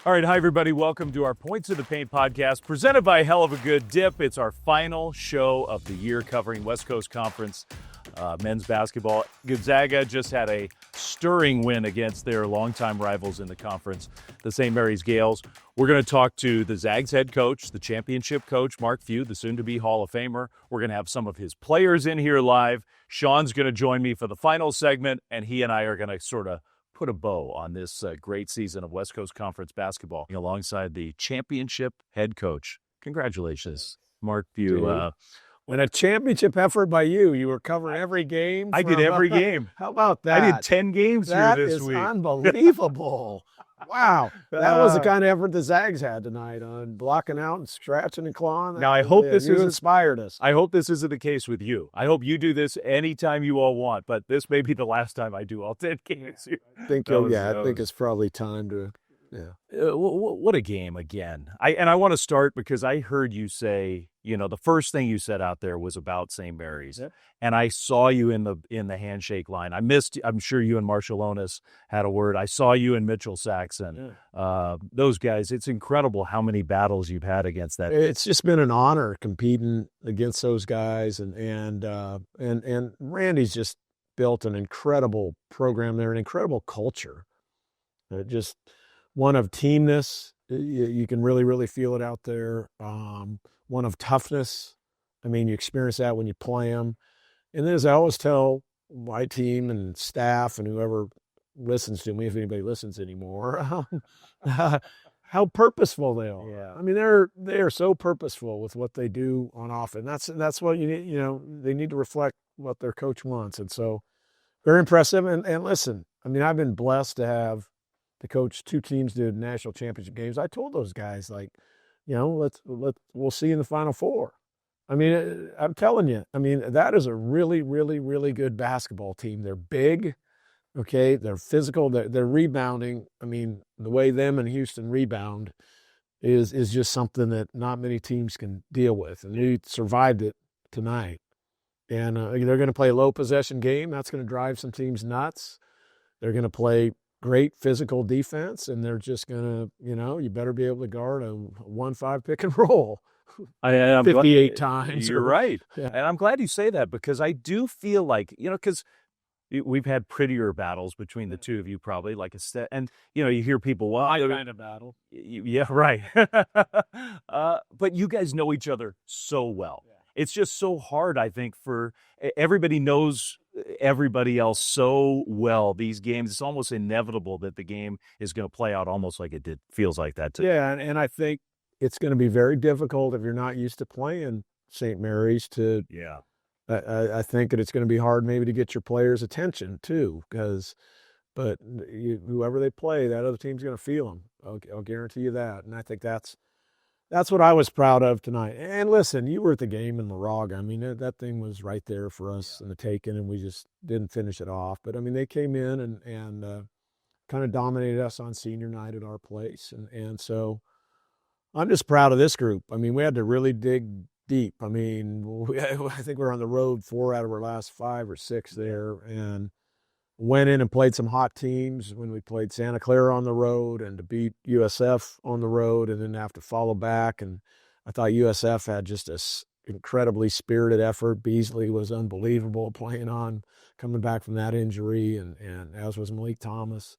All right, hi everybody. Welcome to our Points of the Paint podcast, presented by Hell of a Good Dip. It's our final show of the year covering West Coast Conference men's basketball. Gonzaga just had a stirring win against their longtime rivals in the conference, the St. Mary's Gales. We're going to talk to the Zags head coach, the championship coach, Mark Few, the soon-to-be Hall of Famer. We're going to have some of his players in here live. Sean's going to join me for the final segment, and he and I are going to sort of put a bow on this great season of West Coast Conference basketball alongside the championship head coach. Congratulations, Mark Few. And a championship effort by you. You were covering every game. I did every game. How about that? I did 10 games here this week. That is unbelievable. Wow. That was the kind of effort the Zags had tonight on blocking out and scratching and clawing. Now, I hope this inspired us. I hope this isn't the case with you. I hope you do this anytime you all want, but this may be the last time I do all 10 games here. I think it's probably time to, what a game again. I want to start because I heard you say, the first thing you said out there was about St. Mary's. Yep. And I saw you in the handshake line. I'm sure you and Marshall Onis had a word. I saw you and Mitchell Saxon. Yeah. Those guys, it's incredible how many battles you've had against that. It's just been an honor competing against those guys, and Randy's just built an incredible program there, an incredible culture. Just one of teamness. You can really, really feel it out there. One of toughness. I mean, you experience that when you play them. And then, as I always tell my team and staff and whoever listens to me, if anybody listens anymore, how purposeful they are. Yeah. I mean, they are so purposeful with what they do on offense. That's what you need. They need to reflect what their coach wants. And so, very impressive. And listen, I mean, I've been blessed to have the coach two teams did national championship games. I told those guys, we'll see you in the Final Four. I mean, I'm telling you, that is a really, really, really good basketball team. They're big, okay? They're physical. They're rebounding. I mean, the way them and Houston rebound is just something that not many teams can deal with. And they survived it tonight. And they're going to play a low possession game. That's going to drive some teams nuts. They're going to play great physical defense, and they're just going to, you better be able to guard a 1-5 pick and roll 58 times. You're right. Yeah. And I'm glad you say that because I do feel like, because we've had prettier battles between the two of you probably, and, you hear people, kind of battle. Yeah, right. But you guys know each other so well. Yeah. It's just so hard, I think, for everybody knows everybody else so well these games. It's almost inevitable that the game is going to play out almost like it did. Feels like that too. Yeah, and I think it's going to be very difficult if you're not used to playing St. Mary's to. Yeah. I think that it's going to be hard maybe to get your players' attention too, but whoever they play, that other team's going to feel them. I'll guarantee you that, and I think that's what I was proud of tonight. And listen, you were at the game in Moraga. I mean, that thing was right there for us in the taking, and we just didn't finish it off. But, I mean, they came in and kind of dominated us on senior night at our place. And so I'm just proud of this group. I mean, we had to really dig deep. I mean, I think we were on the road 4 out of our last 5 or 6 there, and went in and played some hot teams when we played Santa Clara on the road and to beat USF on the road and then have to follow back. And I thought USF had just this incredibly spirited effort. Beasley was unbelievable coming back from that injury, and as was Malik Thomas.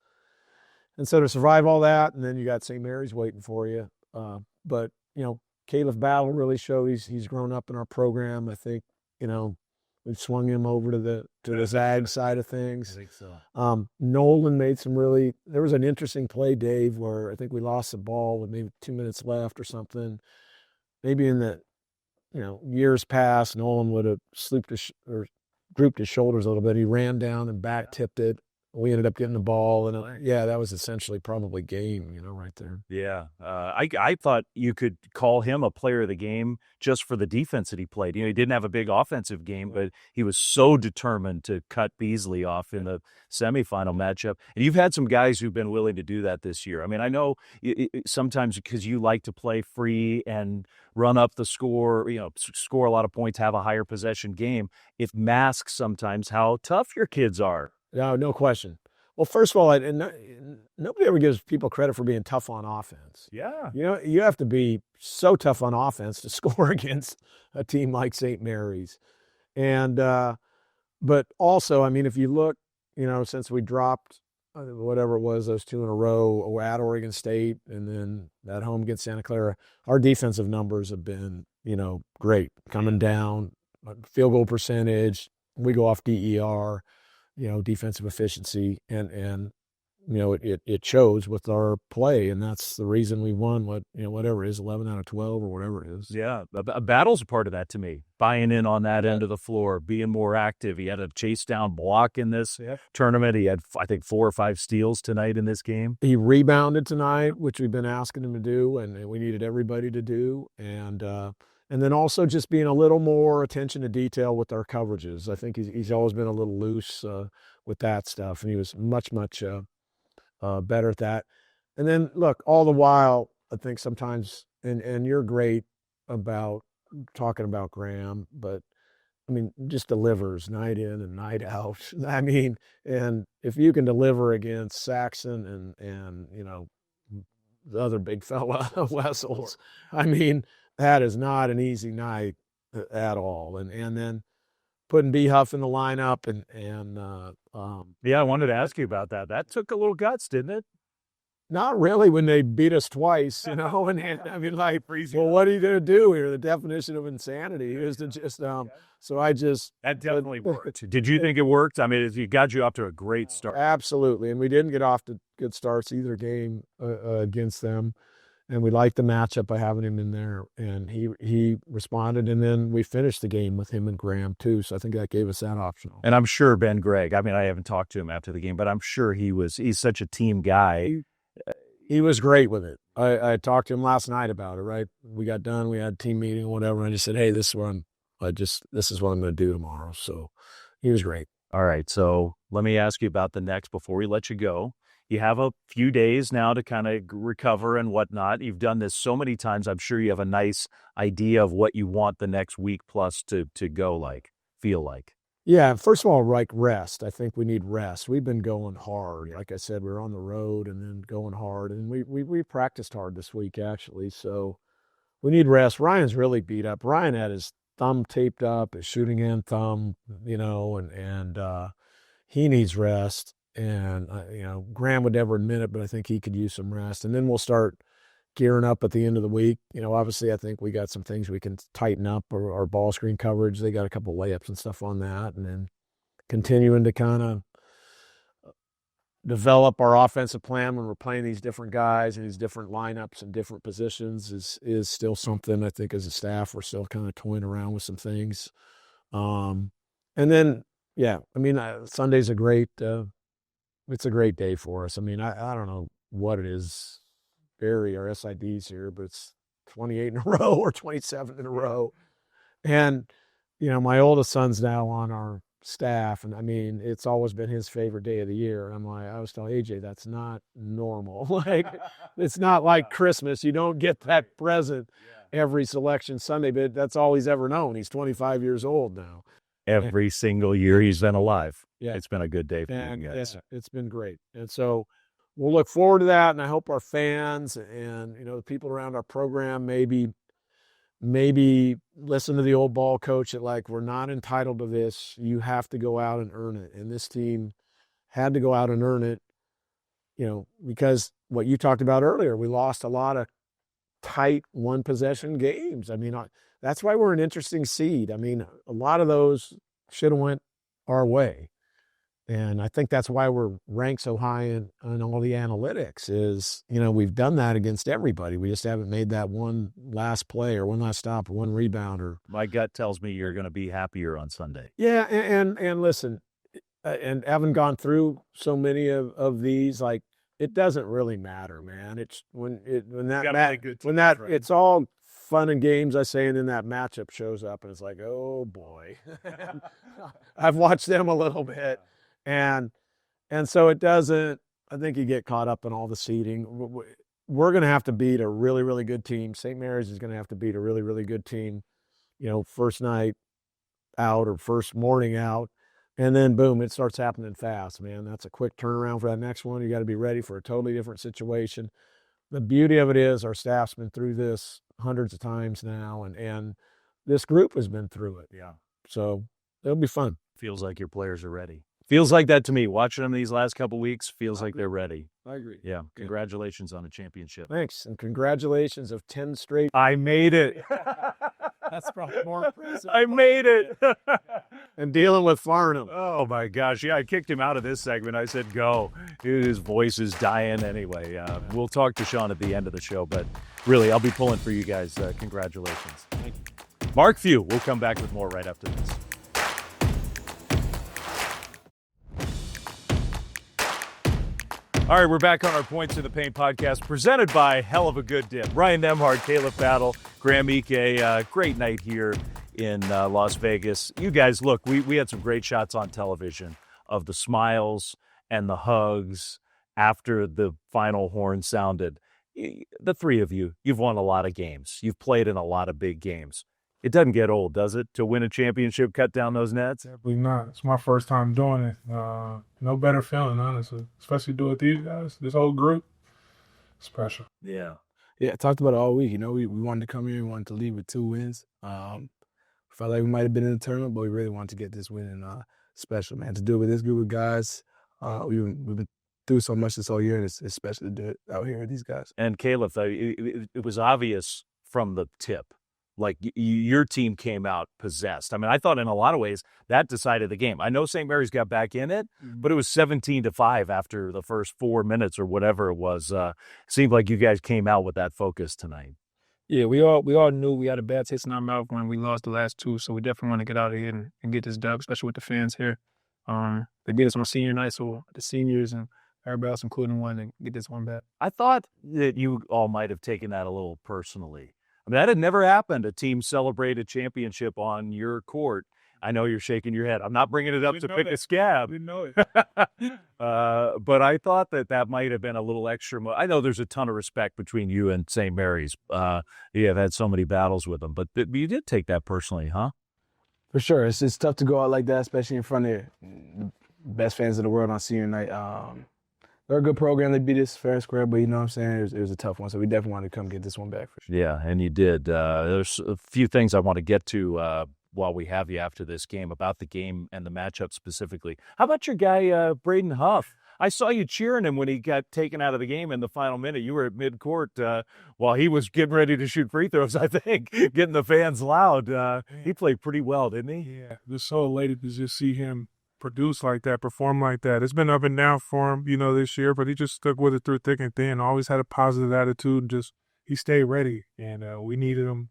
And so to survive all that, and then you got St. Mary's waiting for you. But, Khalif Battle really showed he's grown up in our program. I think, we've swung him over to the Zags side of things. I think so. Nolan made there was an interesting play, Dave, where I think we lost the ball with maybe 2 minutes left or something. Maybe in the, years past, Nolan would have grouped his shoulders a little bit. He ran down and back tipped it. We ended up getting the ball, and that was essentially probably game, right there. Yeah, I thought you could call him a player of the game just for the defense that he played. He didn't have a big offensive game, but he was so determined to cut Beasley off in the semifinal matchup. And you've had some guys who've been willing to do that this year. I mean, I know sometimes because you like to play free and run up the score, score a lot of points, have a higher possession game. It masks sometimes how tough your kids are. No question. Well, first of all, nobody ever gives people credit for being tough on offense. Yeah. You know, you have to be so tough on offense to score against a team like St. Mary's. And, but also, I mean, if you look, you know, since we dropped whatever it was, those 2 in a row at Oregon State and then that home against Santa Clara, our defensive numbers have been, you know, great, coming down, field goal percentage. We go off DER, you know, defensive efficiency, and you know, it shows with our play, and that's the reason we won whatever it is, 11 out of 12 or whatever it is. Yeah, a battle's a part of that to me. Buying in on that end of the floor, being more active. He had a chase down block in this tournament. He had, I think, 4 or 5 steals tonight in this game. He rebounded tonight, which we've been asking him to do, and we needed everybody to do. And then also just being a little more attention to detail with our coverages. I think he's always been a little loose with that stuff, and he was much better at that. And then look, all the while, I think sometimes, and you're great about talking about Graham, but I mean, just delivers night in and night out. I mean, and if you can deliver against Saxon and you know, the other big fella, Wessels, I mean, that is not an easy night at all. And then putting B Huff in the lineup yeah, I wanted to ask you about that. That took a little guts, didn't it? not really when they beat us twice, you know. And I mean, like, well, what are you going to do here? The definition of insanity is to just so I just that definitely worked. Did you think it worked? I mean, it got you off to a great start. Absolutely, and we didn't get off to good starts either game against them. And we liked the matchup by having him in there, and he responded, and then we finished the game with him and Graham too. So I think that gave us that option. And I'm sure Ben Gregg, I mean, I haven't talked to him after the game, but I'm sure he's such a team guy. He was great with it. I talked to him last night about it, right? We got done, we had a team meeting or whatever, and I just said, hey, this is what I'm going to do tomorrow. So he was great. All right, so let me ask you about the next before we let you go. You have a few days now to kind of recover and whatnot. You've done this so many times. I'm sure you have a nice idea of what you want the next week plus to feel like. Yeah, first of all, like rest. I think we need rest. We've been going hard. Like I said, we're on the road and then going hard. And we practiced hard this week, actually. So we need rest. Ryan's really beat up. Ryan had his thumb taped up, his shooting hand thumb, you know, and he needs rest. And, you know, Graham would never admit it, but I think he could use some rest. And then we'll start gearing up at the end of the week. You know, obviously I think we got some things we can tighten up, or our ball screen coverage. They got a couple layups and stuff on that. And then continuing to kind of develop our offensive plan when we're playing these different guys and these different lineups and different positions is still something I think as a staff we're still kind of toying around with some things. And then, yeah, I mean, Sunday's it's a great day for us. I mean, I don't know what it is, Barry, our SIDs here, but it's 28 in a row or 27 in a row. And, you know, my oldest son's now on our staff, and I mean, it's always been his favorite day of the year. And I'm like, I was telling AJ, that's not normal. Like, it's not like Christmas. You don't get that present every selection Sunday, but that's all he's ever known. He's 25 years old now. Every single year he's been alive. Yeah. It's been a good day for you guys. Yeah, it's been great. And so we'll look forward to that, and I hope our fans and, you know, the people around our program maybe listen to the old ball coach that, like, we're not entitled to this. You have to go out and earn it. And this team had to go out and earn it, you know, because what you talked about earlier, we lost a lot of tight one-possession games. I mean, that's why we're an interesting seed. I mean, a lot of those should have went our way. And I think that's why we're ranked so high in all the analytics is, you know, we've done that against everybody. We just haven't made that one last play or one last stop or one rebound. Or my gut tells me you're going to be happier on Sunday. Yeah, and listen, and having gone through so many of these, like, it doesn't really matter, man. It's it's all fun and games, I say, and then that matchup shows up, and it's like, oh boy. I've watched them a little bit, and so it doesn't. I think you get caught up in all the seeding. We're going to have to beat a really, really good team. St. Mary's is going to have to beat a really, really good team. You know, first night out or first morning out, And then, boom, it starts happening fast, man. That's a quick turnaround for that next one. You got to be ready for a totally different situation. The beauty of it is our staff's been through this hundreds of times now, and this group has been through it. Yeah. So it'll be fun. Feels like your players are ready. Feels like that to me. Watching them these last couple weeks, feels like they're ready. I agree. Yeah. Congratulations on a championship. Thanks. And congratulations of 10 straight. I made it. That's probably more impressive. I made it. And dealing with Farnham. Oh, my gosh. Yeah, I kicked him out of this segment. I said, go. His voice is dying anyway. We'll talk to Sean at the end of the show, but really, I'll be pulling for you guys. Congratulations. Thank you. Mark Few. We'll come back with more right after this. All right, we're back on our Points in the Paint podcast, presented by Hell of a Good Dip. Ryan Nembhard, Khalif Battle, Graham Ike. Great night here in Las Vegas. You guys, look, we had some great shots on television of the smiles and the hugs after the final horn sounded. The three of you, you've won a lot of games. You've played in a lot of big games. It doesn't get old, does it, to win a championship, cut down those nets? Definitely not. It's my first time doing it. No better feeling, honestly. Especially doing it with these guys, this whole group. Special. Yeah. Yeah, I talked about it all week. You know, we wanted to come here. We wanted to leave with 2 wins. Felt like we might have been in the tournament, but we really wanted to get this win. And special, man. To do it with this group of guys, we've been through so much this whole year, and it's special to do it out here with these guys. And Khalif, it was obvious from the tip. Like, your team came out possessed. I mean, I thought in a lot of ways that decided the game. I know St. Mary's got back in it, but it was 17-5 after the first 4 minutes or whatever it was. Seemed like you guys came out with that focus tonight. Yeah, we all knew we had a bad taste in our mouth when we lost the last 2, so we definitely want to get out of here and get this dub, especially with the fans here. They beat us on senior night, so the seniors and everybody else, including one, and get this one back. I thought that you all might have taken that a little personally. I mean, that had never happened, a team celebrate a championship on your court. I know you're shaking your head. I'm not bringing it up to pick a scab. Didn't know it. But I thought that might have been a little extra. I know there's a ton of respect between you and St. Mary's. You have had so many battles with them, but you did take that personally, huh? For sure. It's tough to go out like that, especially in front of the best fans in the world on senior night. They're a good program. They beat us fair and square, but you know what I'm saying? It was a tough one, so we definitely wanted to come get this one back for sure. Yeah, and you did. There's a few things I want to get to while we have you after this game, about the game and the matchup specifically. How about your guy, Braden Huff? I saw you cheering him when he got taken out of the game in the final minute. You were at midcourt while he was getting ready to shoot free throws, I think, getting the fans loud. He played pretty well, didn't he? Yeah, just so elated to just see him produce like that, perform like that. It's been up and down for him, this year, but he just stuck with it through thick and thin. Always had a positive attitude. Just he stayed ready, and we needed him.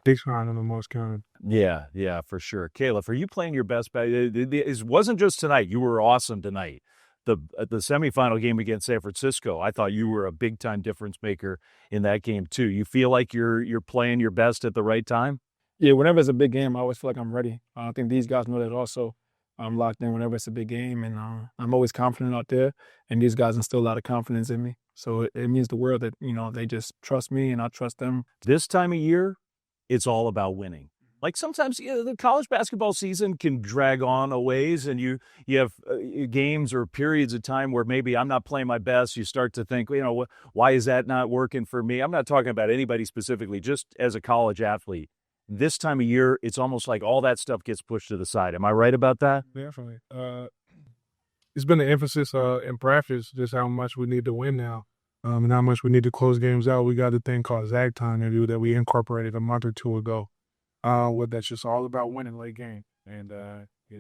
Big time on the most counted. Yeah, for sure. Khalif, are you playing your best? It wasn't just tonight. You were awesome tonight. The semifinal game against San Francisco, I thought you were a big time difference maker in that game too. You feel like you're playing your best at the right time? Yeah, whenever it's a big game, I always feel like I'm ready. I think these guys know that also. I'm locked in whenever it's a big game, and I'm always confident out there, and these guys instill a lot of confidence in me. So it means the world that, they just trust me and I trust them. This time of year, it's all about winning. Like sometimes the college basketball season can drag on a ways, and you have games or periods of time where maybe I'm not playing my best. You start to think, why is that not working for me? I'm not talking about anybody specifically, just as a college athlete. This time of year, it's almost like all that stuff gets pushed to the side. Am I right about that? Definitely. It's been the emphasis in practice, just how much we need to win now, and how much we need to close games out. We got a thing called Zag time to do that we incorporated a month or 2 ago. That's just all about winning late game, and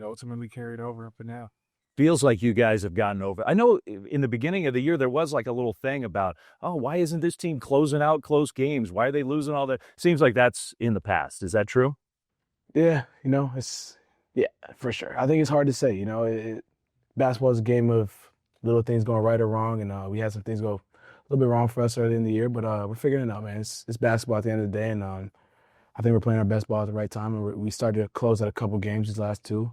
ultimately carried over up and now. Feels like you guys have gotten over. I know in the beginning of the year there was like a little thing about, why isn't this team closing out close games? Why are they losing all that? Seems like that's in the past. Is that true? Yeah, for sure. I think it's hard to say. Basketball is a game of little things going right or wrong, and we had some things go a little bit wrong for us early in the year, but we're figuring it out, man. It's basketball at the end of the day, and I think we're playing our best ball at the right time, and we started to close out a couple games these last 2.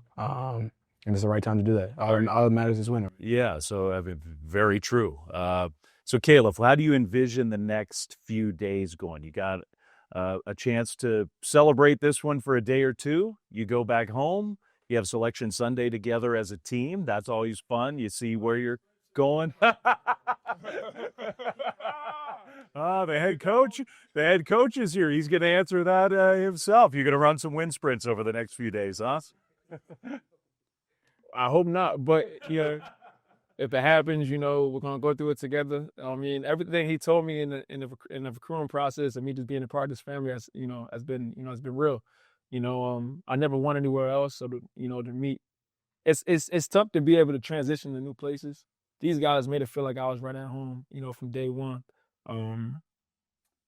And it's the right time to do that. All that matters is winning. Yeah, so very true. So, Khalif, how do you envision the next few days going? You got a chance to celebrate this one for a day or 2. You go back home. You have Selection Sunday together as a team. That's always fun. You see where you're going. The head coach is here. He's going to answer that himself. You're going to run some wind sprints over the next few days, huh? I hope not, but if it happens, we're gonna go through it together. I mean, everything he told me in the recruiting process and me just being a part of this family has been real. I never went anywhere else, so to meet, it's tough to be able to transition to new places. These guys made it feel like I was right at home, from day one.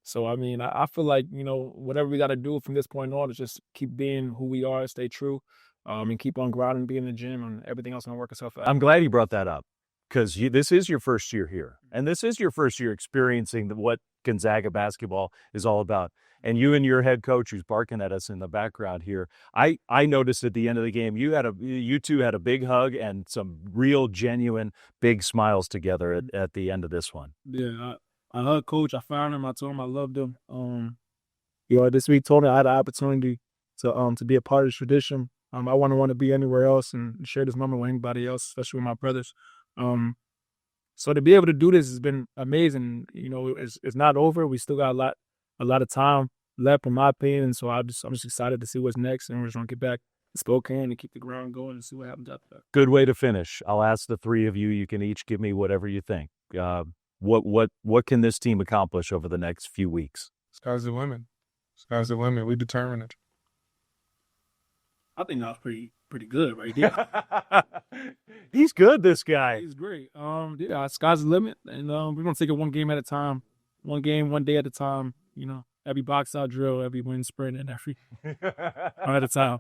So I mean, I feel like whatever we got to do from this point on is just keep being who we are, stay true, and keep on grinding, be in the gym, and everything else gonna work itself out. I'm glad you brought that up because this is your first year here, and this is your first year experiencing what Gonzaga basketball is all about. And you and your head coach, who's barking at us in the background here, I noticed at the end of the game, you two had a big hug and some real, genuine, big smiles together at the end of this one. Yeah, I hugged Coach. I found him. I told him I loved him. This week told me I had the opportunity to be a part of this tradition. I wouldn't want to be anywhere else and share this moment with anybody else, especially with my brothers. So to be able to do this has been amazing. It's not over. We still got a lot of time left, in my opinion. And so I'm just excited to see what's next, and we're just gonna get back to Spokane and keep the ground going and see what happens after that. Good way to finish. I'll ask the three of you. You can each give me whatever you think. What can this team accomplish over the next few weeks? Sky's the limit. Sky's the limit. We determine it. I think that was pretty good right there. He's good, this guy. He's great. Sky's the limit, and we're gonna take it one game at a time, one game, one day at a time. Every box out drill, every wind sprint, and every at a time.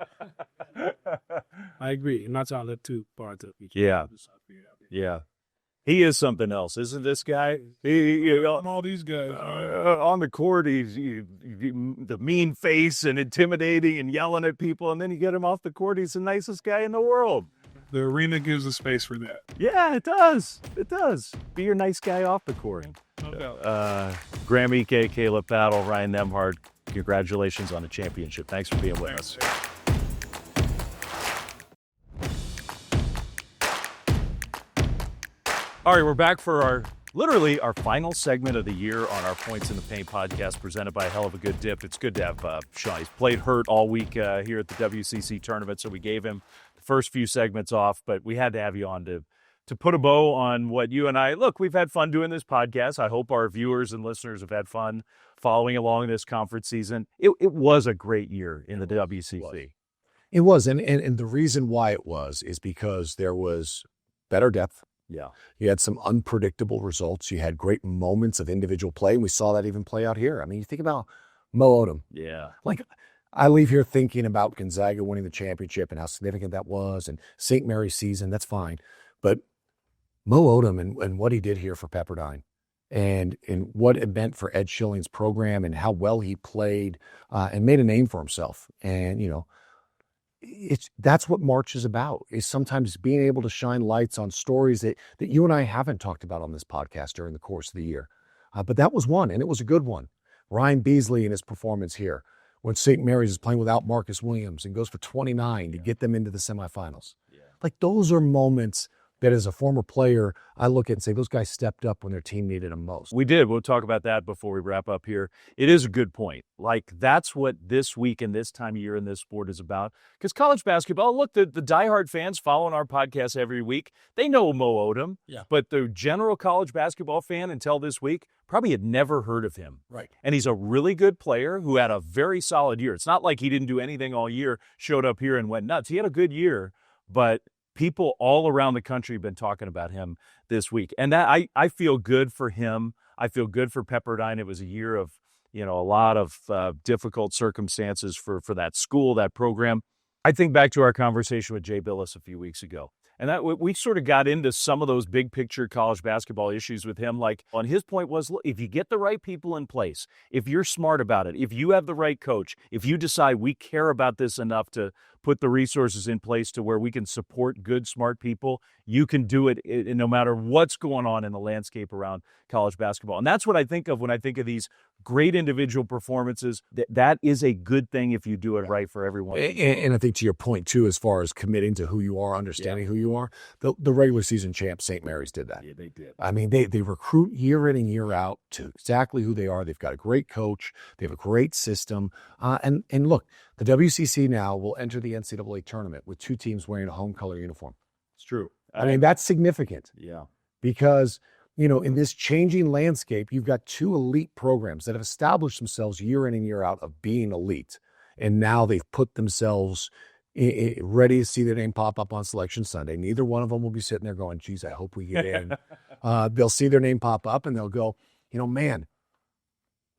I agree. I'm not trying to live too far into each other. Yeah. He is something else, isn't this guy? All these guys. On the court, he's the mean face and intimidating and yelling at people, and then you get him off the court, he's the nicest guy in the world. The arena gives a space for that. Yeah, it does. It does. Be your nice guy off the court. No doubt. Graham Ike, Khalif Battle, Ryan Nembhard, congratulations on the championship. Thanks for being with us. All right, we're back for our final segment of the year on our Points in the Paint podcast presented by Hell of a Good Dip. It's good to have Sean. He's played hurt all week here at the WCC Tournament, so we gave him the first few segments off, but we had to have you on to put a bow on what you and I, look, we've had fun doing this podcast. I hope our viewers and listeners have had fun following along this conference season. It was a great year in the WCC. It was, and the reason why it was is because there was better depth. Yeah. You had some unpredictable results. You had great moments of individual play, and we saw that even play out here. I mean, you think about Mo Odom. Yeah. Like, I leave here thinking about Gonzaga winning the championship and how significant that was, and St. Mary's season, that's fine. But Mo Odom and what he did here for Pepperdine and what it meant for Ed Schilling's program and how well he played and made a name for himself. And, that's what March is about, is sometimes being able to shine lights on stories that you and I haven't talked about on this podcast during the course of the year. But that was one, and it was a good one. Ryan Beasley and his performance here when St. Mary's is playing without Marcus Williams and goes for 29 to get them into the semifinals. Yeah. Like, those are moments that as a former player, I look at and say, those guys stepped up when their team needed them most. We did. We'll talk about that before we wrap up here. It is a good point. Like, that's what this week and this time of year in this sport is about. Because college basketball, look, the diehard fans following our podcast every week, they know Mo Odom. Yeah. But the general college basketball fan until this week probably had never heard of him. Right. And he's a really good player who had a very solid year. It's not like he didn't do anything all year, showed up here and went nuts. He had a good year, but people all around the country have been talking about him this week. And that I feel good for him. I feel good for Pepperdine. It was a year of, a lot of difficult circumstances for that school, that program. I think back to our conversation with Jay Billis a few weeks ago. And that we sort of got into some of those big picture college basketball issues with him. Like, on his point was, look, if you get the right people in place, if you're smart about it, if you have the right coach, if you decide we care about this enough to put the resources in place to where we can support good, smart people, you can do it no matter what's going on in the landscape around college basketball. And that's what I think of when I think of these great individual performances. That is a good thing if you do it right for everyone. And I think to your point, too, as far as committing to who you are, understanding who you are, the regular season champ, St. Mary's, did that. Yeah, they did. I mean, they recruit year in and year out to exactly who they are. They've got a great coach. They have a great system. And look, the WCC now will enter the NCAA tournament with 2 teams wearing a home color uniform. It's true. I mean, that's significant. Yeah. Because, in this changing landscape, you've got 2 elite programs that have established themselves year in and year out of being elite. And now they've put themselves ready to see their name pop up on Selection Sunday. Neither one of them will be sitting there going, geez, I hope we get in. They'll see their name pop up and they'll go, man,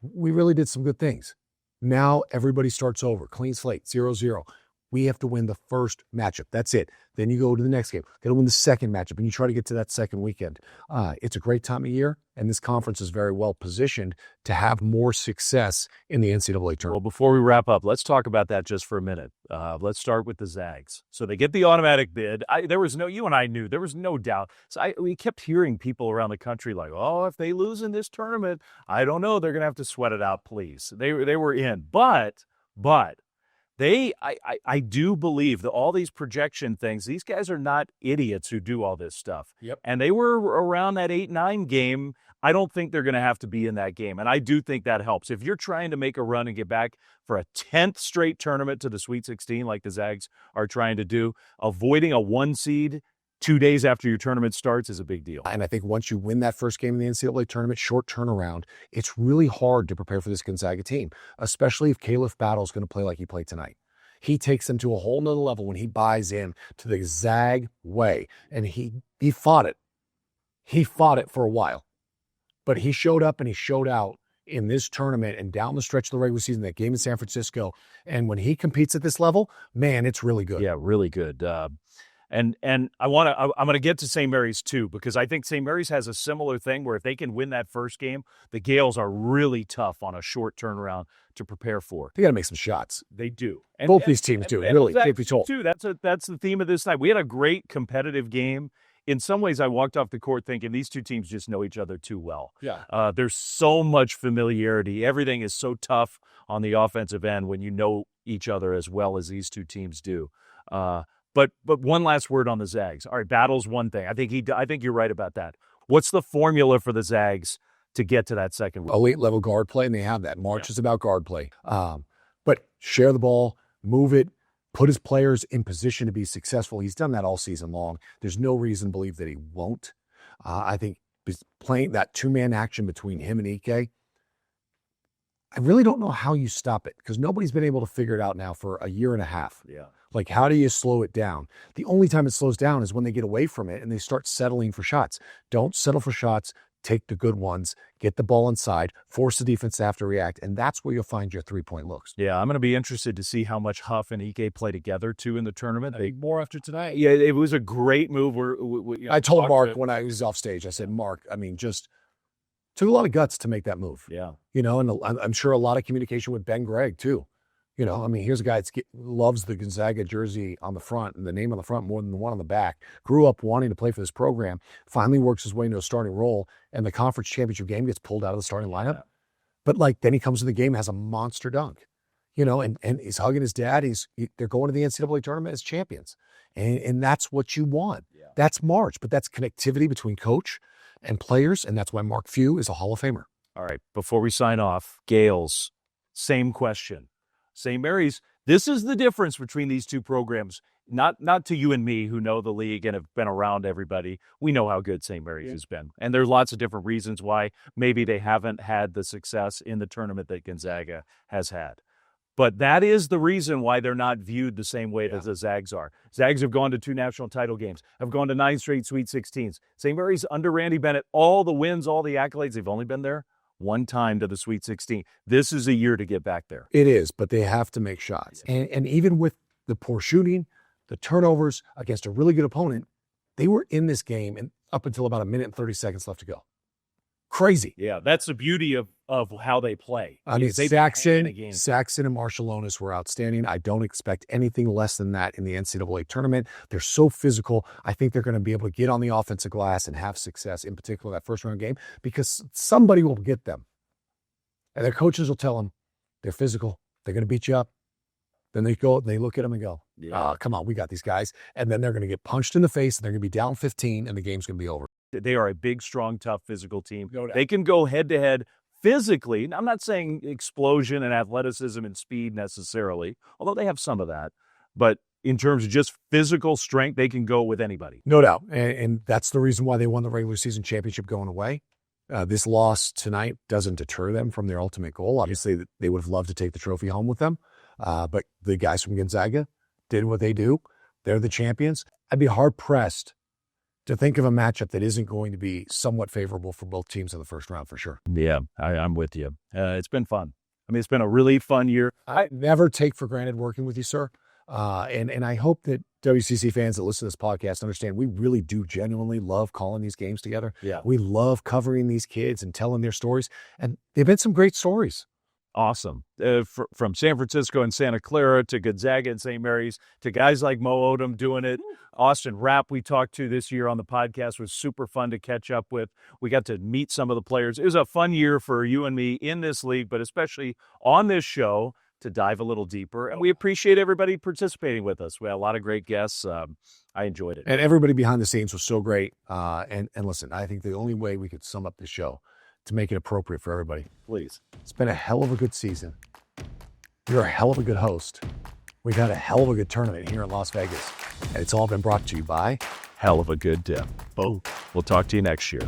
we really did some good things. Now everybody starts over. Clean slate, 0-0. We have to win the first matchup. That's it. Then you go to the next game. Got to win the second matchup, and you try to get to that second weekend. It's a great time of year, and this conference is very well positioned to have more success in the NCAA Well, tournament. before we wrap up, let's talk about that just for a minute. Let's start with the Zags. So they get the automatic bid. You and I knew, there was no doubt. So we kept hearing people around the country like, oh, if they lose in this tournament, I don't know, they're going to have to sweat it out, please. They were in. But I do believe that all these projection things, these guys are not idiots who do all this stuff. Yep. And they were around that 8-9 game. I don't think they're going to have to be in that game. And I do think that helps. If you're trying to make a run and get back for a 10th straight tournament to the Sweet 16 like the Zags are trying to do, avoiding a 1 seed 2 days after your tournament starts is a big deal. And I think once you win that first game in the NCAA tournament, short turnaround, it's really hard to prepare for this Gonzaga team, especially if Khalif Battle is going to play like he played tonight. He takes them to a whole nother level when he buys in to the Zag way. And he fought it. He fought it for a while. But he showed up and he showed out in this tournament and down the stretch of the regular season, that game in San Francisco. And when he competes at this level, man, it's really good. Yeah, really good. And I'm going to get to St. Mary's too, because I think St. Mary's has a similar thing where if they can win that first game, the Gales are really tough on a short turnaround to prepare for. They got to make some shots. They do. Both these teams do, really, Zags truth be told. too. That's the theme of this night. We had a great competitive game. In some ways, I walked off the court thinking these 2 teams just know each other too well. Yeah. There's so much familiarity. Everything is so tough on the offensive end when you know each other as well as these 2 teams do. But one last word on the Zags. All right, Battle's one thing. I think you're right about that. What's the formula for the Zags to get to that second week? Elite level guard play, and they have that. March is about guard play. But share the ball, move it, put his players in position to be successful. He's done that all season long. There's no reason to believe that he won't. I think playing that 2-man action between him and Ike, I really don't know how you stop it because nobody's been able to figure it out now for a year and a half. Yeah. Like, how do you slow it down? The only time it slows down is when they get away from it and they start settling for shots. Don't settle for shots. Take the good ones. Get the ball inside. Force the defense to have to react. And that's where you'll find your 3-point looks. Yeah, I'm going to be interested to see how much Huff and Ike play together, too, in the tournament. More after tonight. Yeah, it was a great move. I told Mark when I was off stage, I said, Mark, I mean, just took a lot of guts to make that move. Yeah. And I'm sure a lot of communication with Ben Gregg, too. I mean, here's a guy that loves the Gonzaga jersey on the front and the name on the front more than the one on the back. Grew up wanting to play for this program, finally works his way into a starting role, and the conference championship game gets pulled out of the starting lineup. But, then he comes to the game and has a monster dunk, and he's hugging his dad. They're going to the NCAA tournament as champions. And that's what you want. Yeah. That's March, but that's connectivity between coach and players, and that's why Mark Few is a Hall of Famer. All right, before we sign off, Gales, same question. St. Mary's, this is the difference between these 2 programs. Not to you and me who know the league and have been around everybody. We know how good St. Mary's has been. And there's lots of different reasons why maybe they haven't had the success in the tournament that Gonzaga has had. But that is the reason why they're not viewed the same way as the Zags are. Zags have gone to 2 national title games, have gone to 9 straight Sweet 16s. St. Mary's under Randy Bennett, all the wins, all the accolades, they've only been there 1 time to the Sweet 16. This is a year to get back there. It is, but they have to make shots. And even with the poor shooting, the turnovers against a really good opponent, they were in this game and up until about 1 minute and 30 seconds left to go. Crazy. Yeah, that's the beauty of how they play. I mean, Saxon and Marshallonis were outstanding. I don't expect anything less than that in the NCAA tournament. They're so physical. I think they're going to be able to get on the offensive glass and have success, in particular that first round game, because somebody will get them. And their coaches will tell them they're physical. They're going to beat you up. Then they go, they look at them and go, come on, we got these guys. And then they're going to get punched in the face, and they're going to be down 15, and the game's going to be over. They are a big, strong, tough physical team. No doubt. They can go head-to-head physically. I'm not saying explosion and athleticism and speed necessarily, although they have some of that. But in terms of just physical strength, they can go with anybody. No doubt. And that's the reason why they won the regular season championship going away. This loss tonight doesn't deter them from their ultimate goal. Obviously, they would have loved to take the trophy home with them. But the guys from Gonzaga did what they do. They're the champions. I'd be hard-pressed to think of a matchup that isn't going to be somewhat favorable for both teams in the first round, for sure. Yeah, I'm with you. It's been fun. I mean, it's been a really fun year. I never take for granted working with you, sir. And I hope that WCC fans that listen to this podcast understand we really do genuinely love calling these games together. Yeah. We love covering these kids and telling their stories. And they've been some great stories. Awesome. From San Francisco and Santa Clara to Gonzaga and St. Mary's to guys like Mo Odom doing it. Austin Rapp we talked to this year on the podcast was super fun to catch up with. We got to meet some of the players. It was a fun year for you and me in this league, but especially on this show to dive a little deeper. And we appreciate everybody participating with us. We had a lot of great guests. I enjoyed it. And everybody behind the scenes was so great. And listen, I think the only way we could sum up the show to make it appropriate for everybody. Please. It's been a hell of a good season. You're a hell of a good host. We've had a hell of a good tournament here in Las Vegas. And it's all been brought to you by Hell of a good dip. We'll talk to you next year.